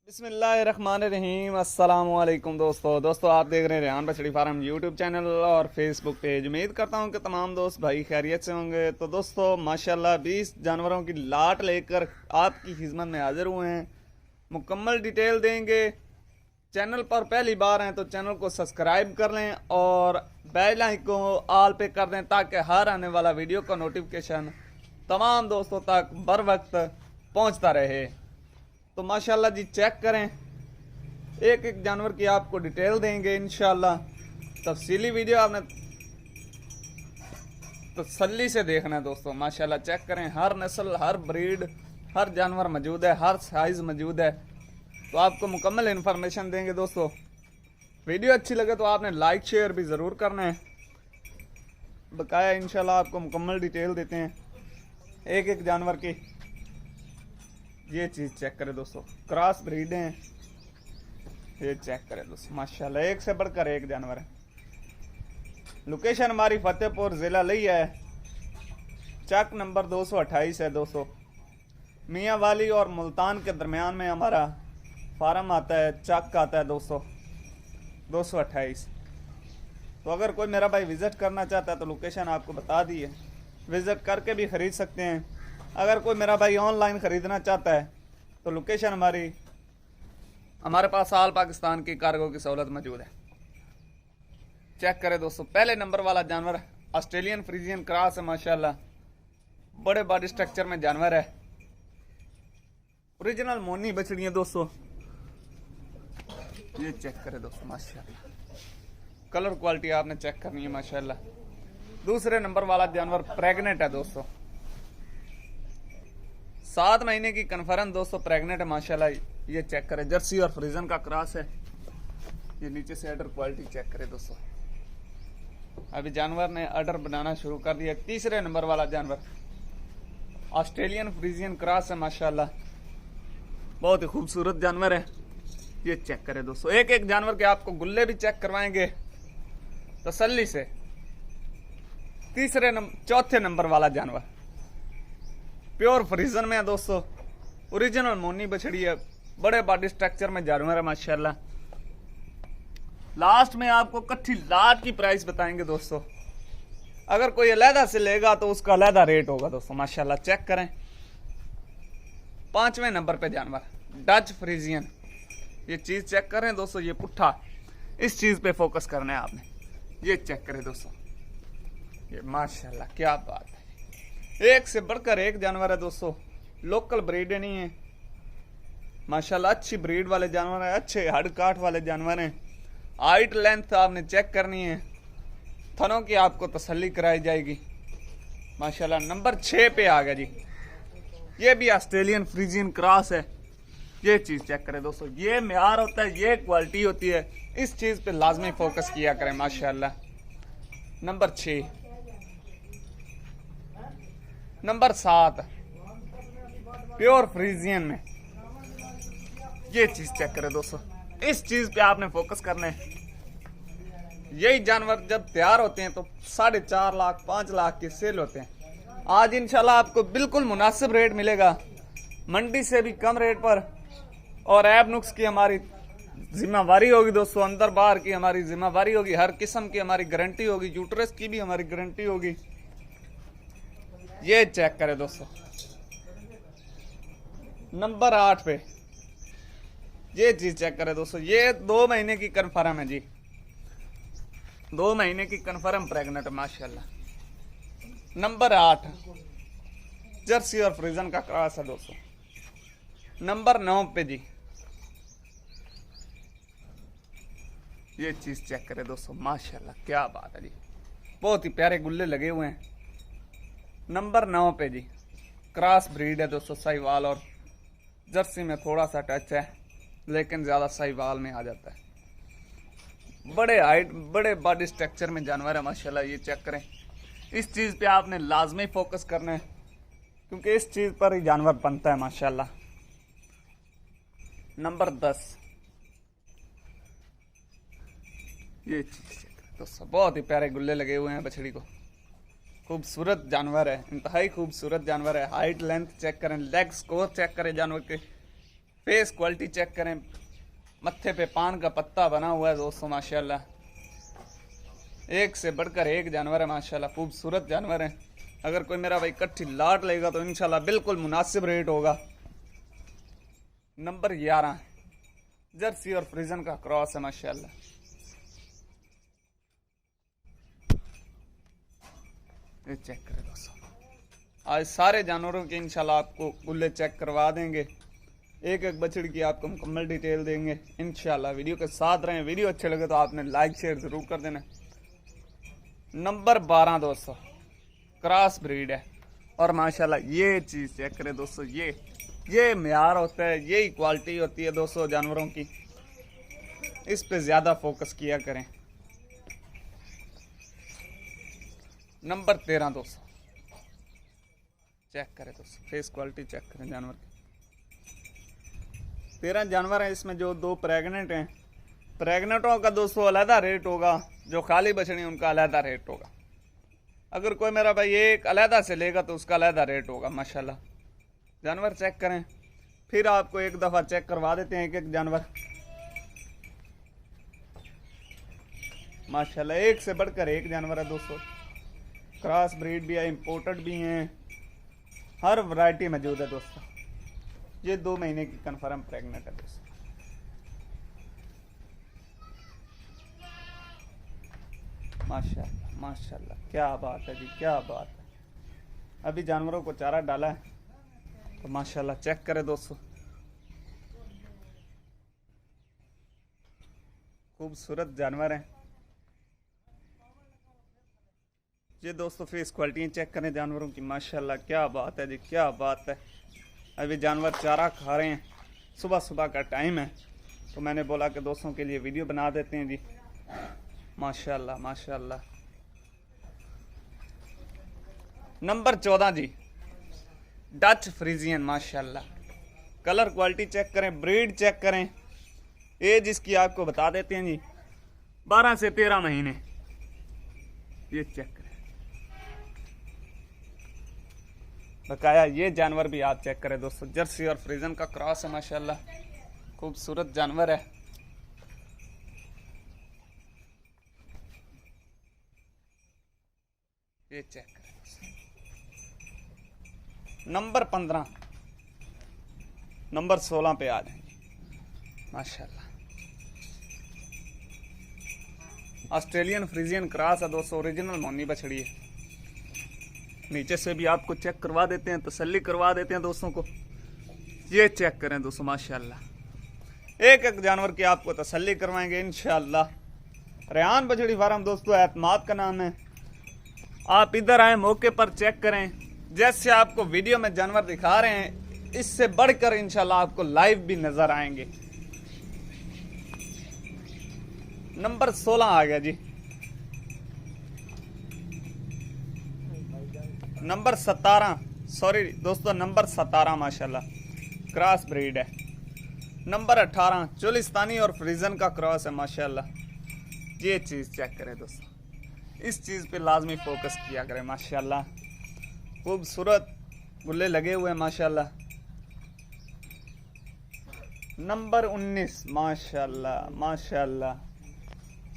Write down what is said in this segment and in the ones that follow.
बिस्मिल्लाहिर्रहमानिर्रहीम। अस्सलामुअलैकुम दोस्तों आप देख रहे हैं रेहान बछड़ी फार्म यूट्यूब चैनल और फेसबुक पेज। उम्मीद करता हूं कि तमाम दोस्त भाई खैरियत से होंगे। तो दोस्तों माशाल्लाह 20 जानवरों की लाट लेकर आपकी खिदमत में हाजिर हुए हैं। मुकम्मल डिटेल देंगे। चैनल पर पहली बार हैं तो चैनल को सब्सक्राइब कर लें और बेल आइकन को ऑल पे कर दें ताकि हर आने वाला वीडियो का नोटिफिकेशन तमाम दोस्तों तक बर वक्त पहुँचता रहे। तो माशाल्लाह जी चेक करें, एक एक जानवर की आपको डिटेल देंगे इंशाल्लाह। तफसीली वीडियो आपने तसल्ली से देखना है दोस्तों। माशाल्लाह चेक करें, हर नस्ल, हर ब्रीड, हर जानवर मौजूद है, हर साइज मौजूद है। तो आपको मुकम्मल इन्फॉर्मेशन देंगे दोस्तों। वीडियो अच्छी लगे तो आपने लाइक शेयर भी ज़रूर करना है। बकाया इंशाल्लाह आपको मुकम्मल डिटेल देते हैं एक एक जानवर की। ये चीज़ चेक करें दोस्तों, क्रॉस ब्रीड हैं। ये चेक करें दोस्तों, माशाल्लाह एक से बढ़कर एक जानवर है। लोकेशन हमारी फतेहपुर ज़िला लिया है, चक नंबर 228 है दोस्तों। मियाँ वाली और मुल्तान के दरमियान में हमारा फार्म आता है, चक आता है दोस्तों 228। तो अगर कोई मेरा भाई विज़िट करना चाहता है तो लोकेशन आपको बता दी है, विज़िट करके भी ख़रीद सकते हैं। अगर कोई मेरा भाई ऑनलाइन ख़रीदना चाहता है तो लोकेशन हमारे पास आल पाकिस्तान की कार्गो की सहूलत मौजूद है। चेक करें दोस्तों, पहले नंबर वाला जानवर ऑस्ट्रेलियन फ्रीजियन क्रॉस है। माशाल्लाह बड़े बॉडी स्ट्रक्चर में जानवर है। ओरिजिनल मोनी बछड़ी है दोस्तों। ये चेक करें दोस्तों, माशाल्लाह कलर क्वालिटी आपने चेक करनी है माशाल्लाह। दूसरे नंबर वाला जानवर प्रेग्नेंट है दोस्तों, 7 महीने की कन्फर्म दोस्तों, प्रेग्नेंट है माशाल्लाह। ये चेक करें, जर्सी और फ्रीजन का क्रॉस है। ये नीचे से अडर क्वालिटी चेक करें दोस्तों। अभी जानवर ने अडर बनाना शुरू कर दिया। तीसरे नंबर वाला जानवर ऑस्ट्रेलियन फ्रीजियन क्रॉस है माशाल्लाह, बहुत ही खूबसूरत जानवर है। ये चेक करें दोस्तों, एक एक जानवर के आपको गुल्ले भी चेक करवाएंगे तसल्ली से। चौथे नंबर वाला जानवर प्योर फ्रीजन में है दोस्तों, ओरिजिनल मोनी बछड़ी है, बड़े बॉडी स्ट्रक्चर में जानवर है माशाल्लाह। लास्ट में आपको कच्ची लाट की प्राइस बताएंगे दोस्तों। अगर कोई अलहदा से लेगा तो उसका अलहदा रेट होगा दोस्तों माशाल्लाह। चेक करें, 5वें नंबर पे जानवर डच फ्रीजियन। ये चीज चेक करें दोस्तों, ये पुट्ठा, इस चीज पे फोकस करना है आपने। ये चेक करें दोस्तों, ये माशाल्लाह क्या बात है, एक से बढ़कर एक जानवर है दोस्तों। लोकल ब्रीड नहीं है माशाल्लाह, अच्छी ब्रीड वाले जानवर है, अच्छे हड काट वाले जानवर हैं। हाइट लेंथ आपने चेक करनी है, थनों की आपको तसल्ली कराई जाएगी माशाल्लाह। नंबर 6 पे आ गया जी, ये भी ऑस्ट्रेलियन फ्रीजियन क्रॉस है। ये चीज चेक करें दोस्तों, ये म्यार होता है, ये क्वालिटी होती है, इस चीज पे लाजमी फोकस किया करें माशाल्लाह। नंबर 6। नंबर 7 प्योर फ्रीजियन में। ये चीज चेक करें दोस्तों, इस चीज पे आपने फोकस करना है। यही जानवर जब तैयार होते हैं तो 4.5 लाख 5 लाख के सेल होते हैं। आज इंशाल्लाह आपको बिल्कुल मुनासिब रेट मिलेगा, मंडी से भी कम रेट पर। और ऐब नुक्स की हमारी जिम्मेवारी होगी दोस्तों, अंदर बाहर की हमारी जिम्मेवारी होगी, हर किस्म की हमारी गारंटी होगी, यूट्रस की भी हमारी गारंटी होगी। ये चेक करें दोस्तों, नंबर 8 पे ये चीज चेक करें दोस्तों, ये 2 महीने की कन्फर्म है जी, 2 महीने की कन्फर्म प्रेग्नेंट माशाल्लाह। नंबर 8 जर्सी और फ्रीजन का क्रॉस है दोस्तों। नंबर 9 पे जी ये चीज चेक करें दोस्तों, माशाल्लाह क्या बात है जी, बहुत ही प्यारे गुल्ले लगे हुए हैं। नंबर 9 पे जी क्रॉस ब्रीड है दोस्तों, साहिवाल और जर्सी में थोड़ा सा टच है, लेकिन ज़्यादा साहिवाल में आ जाता है। बड़े हाइट, बड़े बॉडी स्ट्रक्चर में जानवर है माशाल्लाह। ये चेक करें, इस चीज़ पे आपने लाजमी फोकस करना है क्योंकि इस चीज़ पर ही जानवर बनता है माशाल्लाह। नंबर 10 ये चीज़ चेक करें दोस्तों, बहुत ही प्यारे गुल्ले लगे हुए हैं बछड़ी को, खूबसूरत जानवर है, इंतहाई खूबसूरत जानवर है। हाइट लेंथ चेक करें, लेग स्कोर चेक करें जानवर के, फेस क्वालिटी चेक करें, मत्थे पे पान का पत्ता बना हुआ है दोस्तों माशाल्लाह। एक से बढ़कर एक जानवर है माशाल्लाह, खूबसूरत जानवर है। अगर कोई मेरा भाई इकट्ठी लाट लेगा तो इंशाल्लाह बिल्कुल मुनासिब रेट होगा। नंबर 11 जर्सी और फ्रीजन का क्रॉस है माशाल्लाह। ये चेक करें दोस्तों, आज सारे जानवरों के इंशाल्लाह आपको गुल्ले चेक करवा देंगे, एक एक बछड़ी की आपको मुकम्मल डिटेल देंगे इंशाल्लाह। वीडियो के साथ रहें। वीडियो अच्छे लगे तो आपने लाइक शेयर जरूर कर देना। नंबर 12 दोस्तों क्रॉस ब्रीड है और माशाल्लाह ये चीज़ चेक करें दोस्तों, ये म्यार होता है, यही क्वालिटी होती है दोस्तों जानवरों की। इस पे ज़्यादा फोकस किया करें। नंबर 13 दोस्तों चेक करें दोस्तों, फेस क्वालिटी चेक करें जानवर की। 13 जानवर हैं, इसमें जो 2 प्रेग्नेंट हैं, प्रेग्नेंटों का दोस्तों अलहदा रेट होगा, जो खाली बछड़ी उनका अलहदा रेट होगा। अगर कोई मेरा भाई एक अलहदा से लेगा तो उसका अलहदा रेट होगा माशाल्लाह। जानवर चेक करें, फिर आपको एक दफ़ा चेक करवा देते हैं एक एक जानवर माशाल्लाह। एक से बढ़कर एक जानवर है दोस्तों, क्रॉस ब्रीड भी है, इंपोर्टेड भी हैं, हर वैरायटी मौजूद है दोस्तों। ये 2 महीने की कन्फर्म प्रेग्नेंट है दोस्तों। माशाल्लाह माशाल्लाह, क्या बात है जी, क्या बात है। अभी जानवरों को चारा डाला है तो माशाल्लाह चेक करें दोस्तों, खूबसूरत जानवर हैं ये दोस्तों। फेस क्वालिटी चेक करें जानवरों की माशाल्लाह, क्या बात है जी, क्या बात है। अभी जानवर चारा खा रहे हैं, सुबह सुबह का टाइम है तो मैंने बोला कि दोस्तों के लिए वीडियो बना देते हैं जी। माशाल्लाह माशाल्लाह। नंबर 14 जी डच फ्रीजियन माशाल्लाह। कलर क्वालिटी चेक करें, ब्रीड चेक करें, एज इसकी आपको बता देते हैं जी 12 से 13 महीने। ये चेक करें बकाया, ये जानवर भी आप चेक करें दोस्तों, जर्सी और फ्रीजन का क्रॉस है माशाल्लाह, खूबसूरत जानवर है। ये चेक करें। नंबर 15 नंबर 16 पे आ जाएंगे माशाल्लाह। ऑस्ट्रेलियन फ्रीजियन क्रॉस है दोस्तों, ओरिजिनल मोनी बछड़ी है। नीचे से भी आपको चेक करवा देते हैं, तसल्ली करवा देते हैं दोस्तों को। ये चेक करें दोस्तों माशाल्लाह, एक एक जानवर की आपको तसल्ली करवाएंगे इंशाल्लाह। रेहान बछड़ी फार्म दोस्तों एतमाद का नाम है। आप इधर आए, मौके पर चेक करें। जैसे आपको वीडियो में जानवर दिखा रहे हैं, इससे बढ़कर इंशाल्लाह आपको लाइव भी नजर आएंगे। नंबर 16 आ गया जी। नंबर 17 सॉरी दोस्तों, नंबर 17 माशाल्लाह क्रॉस ब्रीड है। नंबर 18 चोलिस्तानी और फ्रीजन का क्रॉस है माशाल्लाह। ये चीज़ चेक करें दोस्तों, इस चीज़ पे लाजमी फोकस किया करें माशाल्लाह। खूबसूरत गुल्ले लगे हुए हैं माशाल्लाह। नंबर 19 माशाल्लाह माशाल्लाह,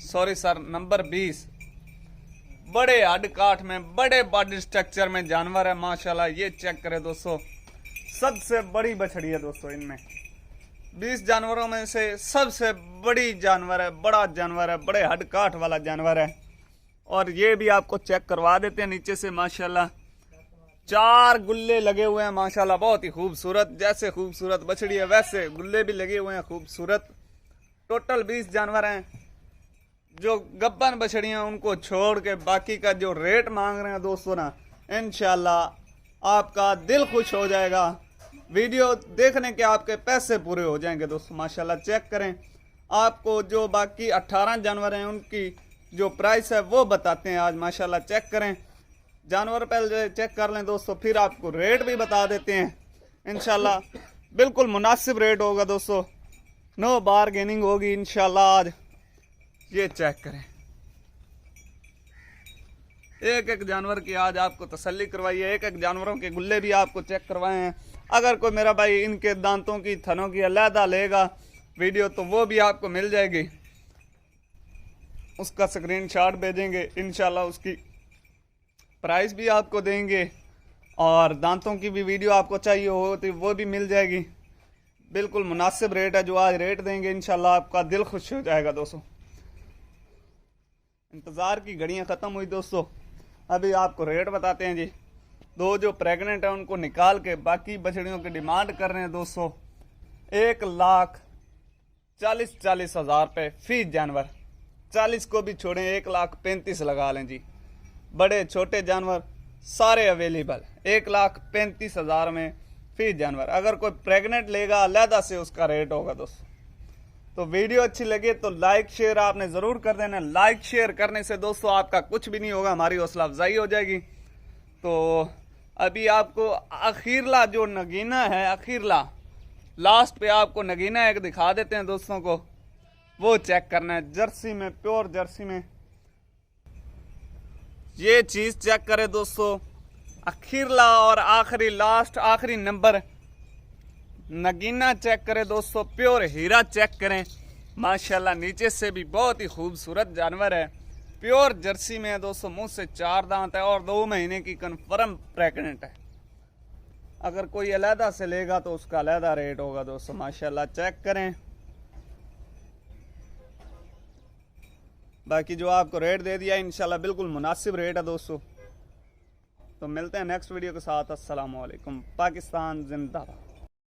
सॉरी सर नंबर 20 बड़े हड काठ में, बड़े बॉडी स्ट्रक्चर में जानवर है माशाल्लाह। ये चेक करें दोस्तों, सबसे बड़ी बछड़ी है दोस्तों। इनमें 20 जानवरों में से सबसे बड़ी जानवर है, बड़ा जानवर है, बड़े हड काठ वाला जानवर है। और ये भी आपको चेक करवा देते हैं नीचे से माशाल्लाह। 4 गुल्ले लगे हुए हैं माशाल्लाह, बहुत ही खूबसूरत। जैसे खूबसूरत बछड़ी है वैसे गुल्ले भी लगे हुए हैं खूबसूरत। टोटल 20 जानवर हैं। जो गब्बन बछड़ियां उनको छोड़ के बाकी का जो रेट मांग रहे हैं दोस्तों ना, इंशाल्लाह आपका दिल खुश हो जाएगा। वीडियो देखने के आपके पैसे पूरे हो जाएंगे दोस्तों माशाल्लाह। चेक करें, आपको जो बाकी 18 जानवर हैं उनकी जो प्राइस है वो बताते हैं आज माशाल्लाह। चेक करें, जानवर पहले चेक कर लें दोस्तों, फिर आपको रेट भी बता देते हैं इंशाल्लाह। बिल्कुल मुनासिब रेट होगा दोस्तों, नो बारगेनिंग होगी इंशाल्लाह आज। ये चेक करें, एक एक जानवर की आज आपको तसल्ली करवाई है। एक एक जानवरों के गुल्ले भी आपको चेक करवाए हैं। अगर कोई मेरा भाई इनके दांतों की थनों की अलहदा लेगा वीडियो तो वो भी आपको मिल जाएगी, उसका स्क्रीनशॉट भेजेंगे, इंशाल्लाह उसकी प्राइस भी आपको देंगे। और दांतों की भी वीडियो आपको चाहिए हो तो वो भी मिल जाएगी। बिल्कुल मुनासिब रेट है, जो आज रेट देंगे इंशाल्लाह आपका दिल खुश हो जाएगा दोस्तों। इंतज़ार की घड़ियां ख़त्म हुई दोस्तों, अभी आपको रेट बताते हैं जी। दो जो प्रेग्नेंट है उनको निकाल के बाकी बछड़ियों की डिमांड कर रहे हैं दोस्तों 1,40,000 रुपये फी जानवर। 40 को भी छोड़ें, 1,35,000 लगा लें जी। बड़े छोटे जानवर सारे अवेलेबल, 1,35,000 में फी जानवर। अगर कोई प्रेग्नेंट लेगा अलहदा से उसका रेट होगा दोस्तों। तो वीडियो अच्छी लगे तो लाइक शेयर आपने ज़रूर कर देना। लाइक शेयर करने से दोस्तों आपका कुछ भी नहीं होगा, हमारी हौसला अफजाई हो जाएगी। तो अभी आपको आखिरला जो नगीना है, आखिरला लास्ट पे आपको नगीना एक दिखा देते हैं दोस्तों को, वो चेक करना है। जर्सी में, प्योर जर्सी में ये चीज़ चेक करें दोस्तों। आखिरला और आखिरी लास्ट आखिरी नंबर नगीना चेक करें दोस्तों, प्योर हीरा चेक करें। माशाल्लाह नीचे से भी बहुत ही खूबसूरत जानवर है, प्योर जर्सी में है दोस्तों। मुंह से 4 दांत है और 2 महीने की कन्फर्म प्रेग्नेंट है। अगर कोई अलहदा से लेगा तो उसका अलहदा रेट होगा दोस्तों। माशाल्लाह चेक करें। बाकी जो आपको रेट दे दिया इंशाल्लाह बिल्कुल मुनासिब रेट है दोस्तों। तो मिलते हैं नेक्स्ट वीडियो के साथ। अस्सलाम वालेकुम। पाकिस्तान जिंदाबाद।